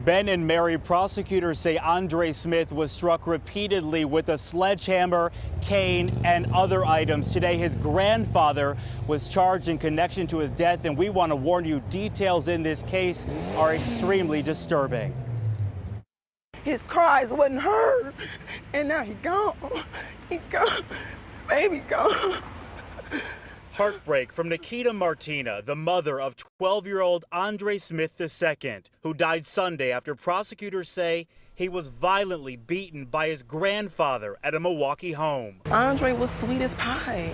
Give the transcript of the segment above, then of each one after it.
Ben and Mary, prosecutors say Andre Smith was struck repeatedly with a sledgehammer, cane, and other items. Today, his grandfather was charged in connection to his death, and we want to warn you, details in this case are extremely disturbing. His cries wasn't heard, and now he gone. He gone. Baby gone. Heartbreak from Nikita Martina, the mother of 12-year-old Andre Smith II, who died Sunday after prosecutors say he was violently beaten by his grandfather at a Milwaukee home. Andre was sweet as pie.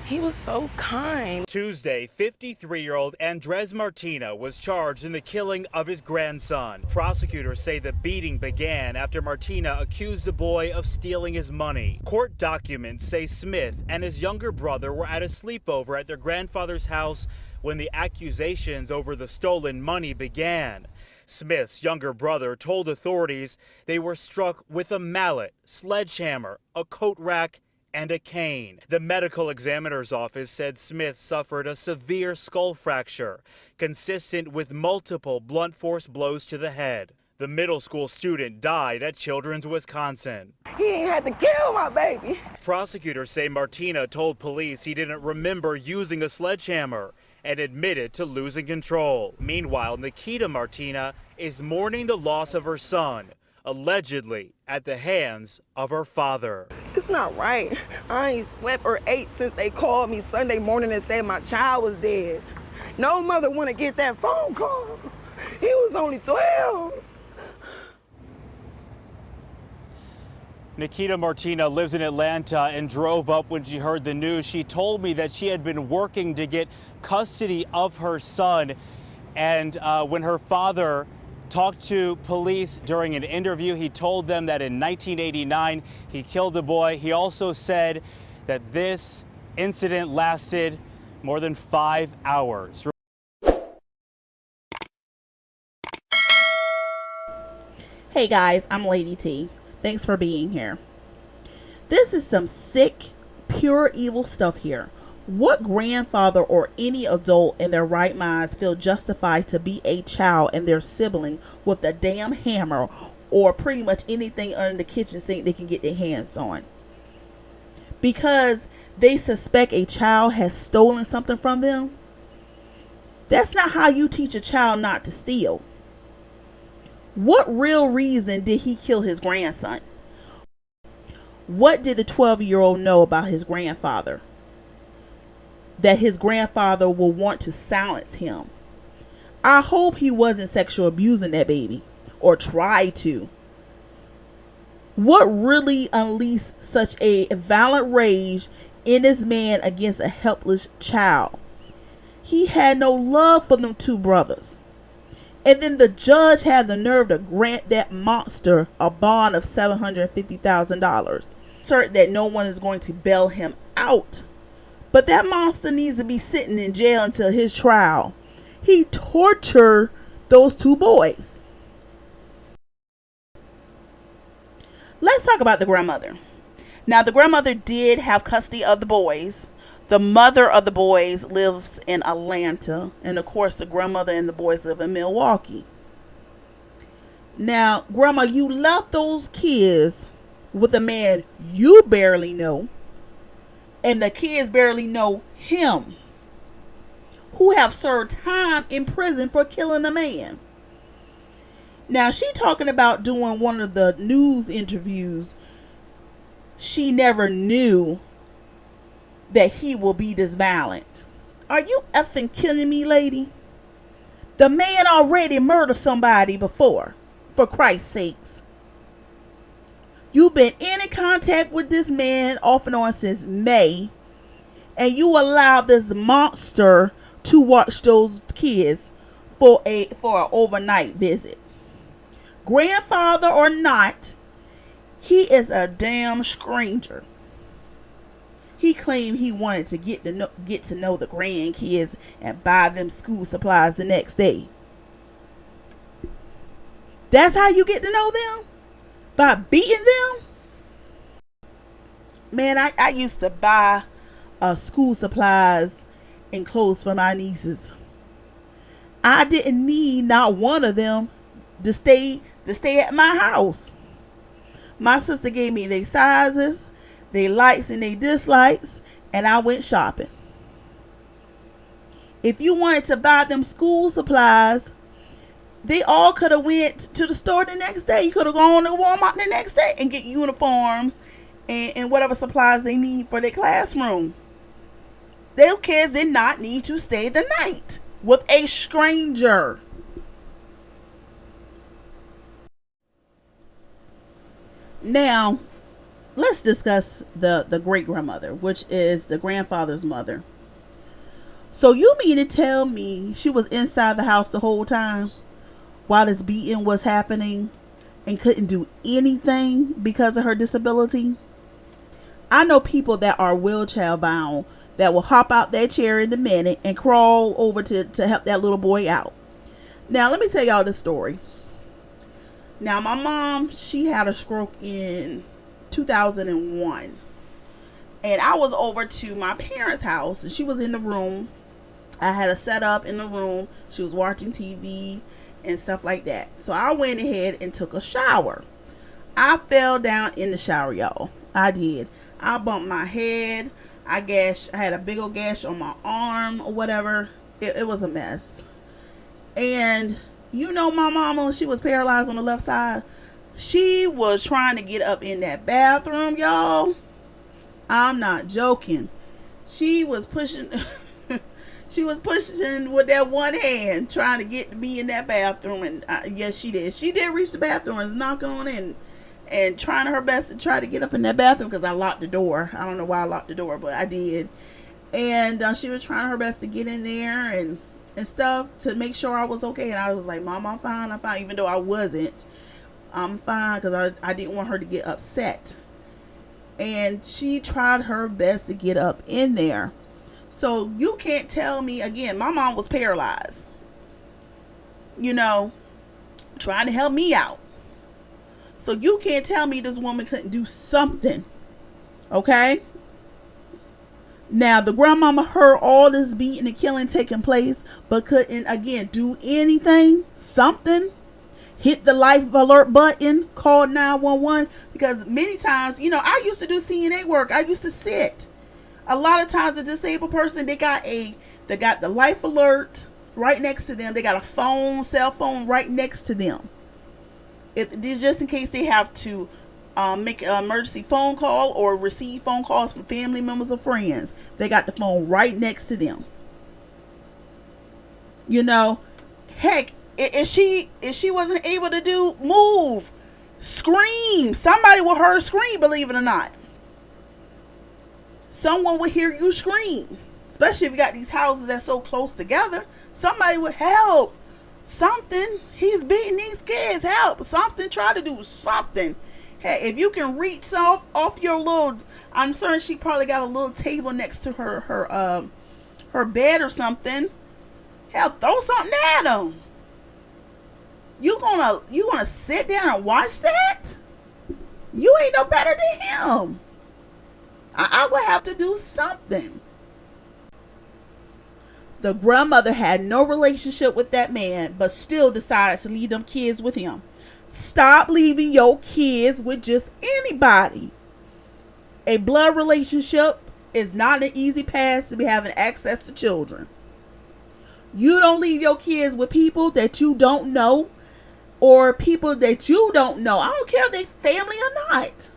He was so kind. Tuesday, 53-year-old Andrez Martinal was charged in the killing of his grandson. Prosecutors say the beating began after Martinal accused the boy of stealing his money. Court documents say Smith and his younger brother were at a sleepover at their grandfather's house when the accusations over the stolen money began. Smith's younger brother told authorities they were struck with a mallet, sledgehammer, a coat rack, and a cane. The medical examiner's office said Smith suffered a severe skull fracture, consistent with multiple blunt force blows to the head. The middle school student died at Children's Wisconsin. He ain't had to kill my baby. Prosecutors say Martina told police he didn't remember using a sledgehammer and admitted to losing control. Meanwhile, Nikita Martina is mourning the loss of her son, allegedly at the hands of her father. It's not right. I ain't slept or ate since they called me Sunday morning and said my child was dead. No mother want to get that phone call. He was only 12. Nikita Martina lives in Atlanta and drove up when she heard the news. She told me that she had been working to get custody of her son, and when her father talked to police during an interview, he told them that in 1989 he killed the boy. He also said that this incident lasted more than 5 hours. Hey guys, I'm Lady T. Thanks for being here. This is some sick, pure evil stuff here. What grandfather or any adult in their right minds feel justified to beat a child and their sibling with a damn hammer or pretty much anything under the kitchen sink they can get their hands on? Because they suspect a child has stolen something from them? That's not how you teach a child not to steal. What real reason did he kill his grandson? What did the 12-year-old know about his grandfather that his grandfather will want to silence him? I hope he wasn't sexual abusing that baby or tried to. What really unleashed such a violent rage in this man against a helpless child? He had no love for them two brothers. And then the judge had the nerve to grant that monster a bond of $750,000. Certain that no one is going to bail him out. But that monster needs to be sitting in jail until his trial. He tortured those two boys. Let's talk about the grandmother. Now, the grandmother did have custody of the boys. The mother of the boys lives in Atlanta. And of course, the grandmother and the boys live in Milwaukee. Now, Grandma, you left those kids with a man you barely know. And the kids barely know him, who have served time in prison for killing a man. Now, she talking about doing one of the news interviews. She never knew that he will be this violent. Are you effing kidding me, lady? The man already murdered somebody before, for Christ's sakes. You've been in contact with this man off and on since May, and you allowed this monster to watch those kids for an overnight visit. Grandfather or not, he is a damn stranger. He claimed he wanted to get to know the grandkids and buy them school supplies the next day. That's how you get to know them? By beating them? Man, I used to buy school supplies and clothes for my nieces. I didn't need not one of them to stay at my house. My sister gave me their sizes, their likes and their dislikes, and I went shopping. If you wanted to buy them school supplies, they all could have went to the store the next day. You could have gone to Walmart the next day and get uniforms and whatever supplies they need for their classroom. Their kids did not need to stay the night with a stranger. Now, let's discuss the great-grandmother, which is the grandfather's mother. So you mean to tell me she was inside the house the whole time while this beating was happening and couldn't do anything because of her disability? I know people that are wheelchair bound that will hop out their chair in a minute and crawl over to help that little boy out. Now, let me tell y'all this story. Now, my mom, she had a stroke in 2001. And I was over to my parents' house, and she was in the room. I had a setup in the room. She was watching TV and stuff like that. So I went ahead and took a shower. I fell down in the shower, y'all. I did. I bumped my head. I had a big old gash on my arm or whatever. It was a mess. And you know my mama, she was paralyzed on the left side. She was trying to get up in that bathroom, y'all. I'm not joking. She was pushing she was pushing with that one hand, trying to get me in that bathroom. And yes, she did. She did reach the bathroom and was knocking on it and trying her best to try to get up in that bathroom because I locked the door. I don't know why I locked the door, but I did. And she was trying her best to get in there and stuff to make sure I was okay. And I was like, Mom, I'm fine. I'm fine. Even though I wasn't. I'm fine because I didn't want her to get upset. And she tried her best to get up in there. So you can't tell me, again, my mom was paralyzed. You know, trying to help me out. So you can't tell me this woman couldn't do something. Okay? Now, the grandmama heard all this beating and killing taking place, but couldn't, again, do anything, something. Hit the life alert button, call 911, because many times, you know, I used to do CNA work. I used to sit. A lot of times, a disabled person, they got the life alert right next to them. They got a cell phone right next to them. Just in case they have to make an emergency phone call or receive phone calls from family members or friends. They got the phone right next to them. You know, heck, if she wasn't able to move, scream. Somebody will hear her scream, believe it or not. Someone will hear you scream. Especially if you got these houses that's so close together. Somebody would help. Something. He's beating these kids. Help. Something. Try to do something. Hey, if you can reach off your little, I'm certain she probably got a little table next to her bed or something. Hell, throw something at them. You gonna sit down and watch that? You ain't no better than him. I would have to do something. The grandmother had no relationship with that man, but still decided to leave them kids with him. Stop leaving your kids with just anybody. A blood relationship is not an easy path to be having access to children. You don't leave your kids with people that you don't know or people that you don't know. I don't care if they family or not.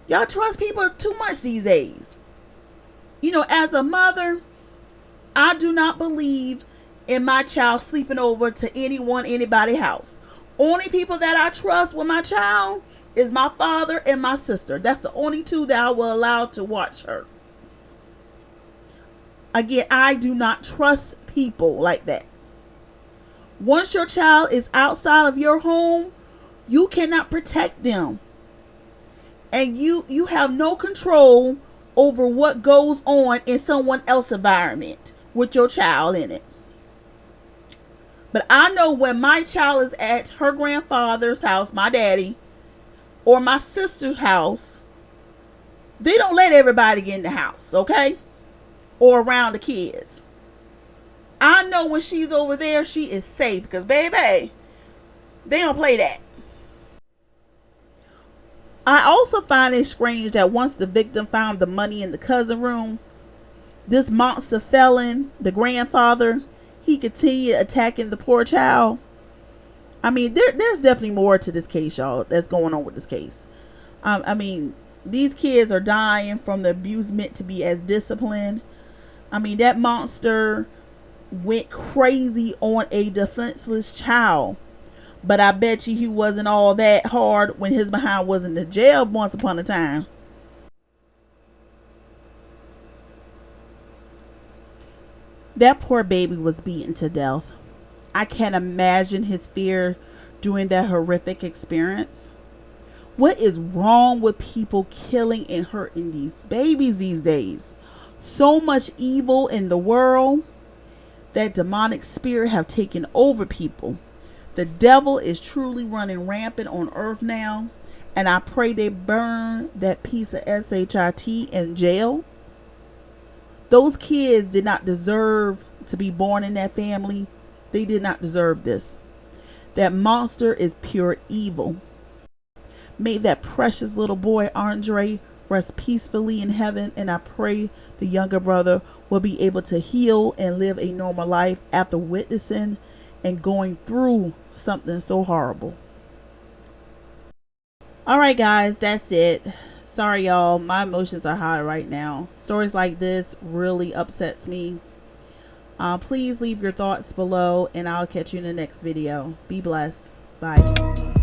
Y'all trust people too much these days. You know, as a mother, I do not believe in my child sleeping over to anybody's house. Only people that I trust with my child is my father and my sister. That's the only two that I will allow to watch her. Again, I do not trust people like that. Once your child is outside of your home, you cannot protect them. And you have no control over what goes on in someone else's environment with your child in it. But I know when my child is at her grandfather's house, my daddy, or my sister's house, they don't let everybody get in the house, okay? Or around the kids. I know when she's over there, she is safe. Because, baby, They don't play that. I also find it strange that once the victim found the money in the cousin room, this monster felon, the grandfather, he continued attacking the poor child. I mean, there's definitely more to this case, y'all, that's going on with this case. I mean, these kids are dying from the abuse meant to be as discipline. I mean, that monster went crazy on a defenseless child. But I bet you he wasn't all that hard when his behind was in the jail once upon a time. That poor baby was beaten to death. I can't imagine his fear during that horrific experience. What is wrong with people killing and hurting these babies these days? So much evil in the world. That demonic spirit have taken over people. The devil is truly running rampant on earth now. And I pray they burn that piece of shit in jail. Those kids did not deserve to be born in that family. They did not deserve this. That monster is pure evil. May that precious little boy Andre rest peacefully in heaven, and I pray the younger brother will be able to heal and live a normal life after witnessing and going through something so horrible. Alright guys, that's it. Sorry y'all, my emotions are high right now. Stories like this really upsets me. Please leave your thoughts below and I'll catch you in the next video. Be blessed. Bye.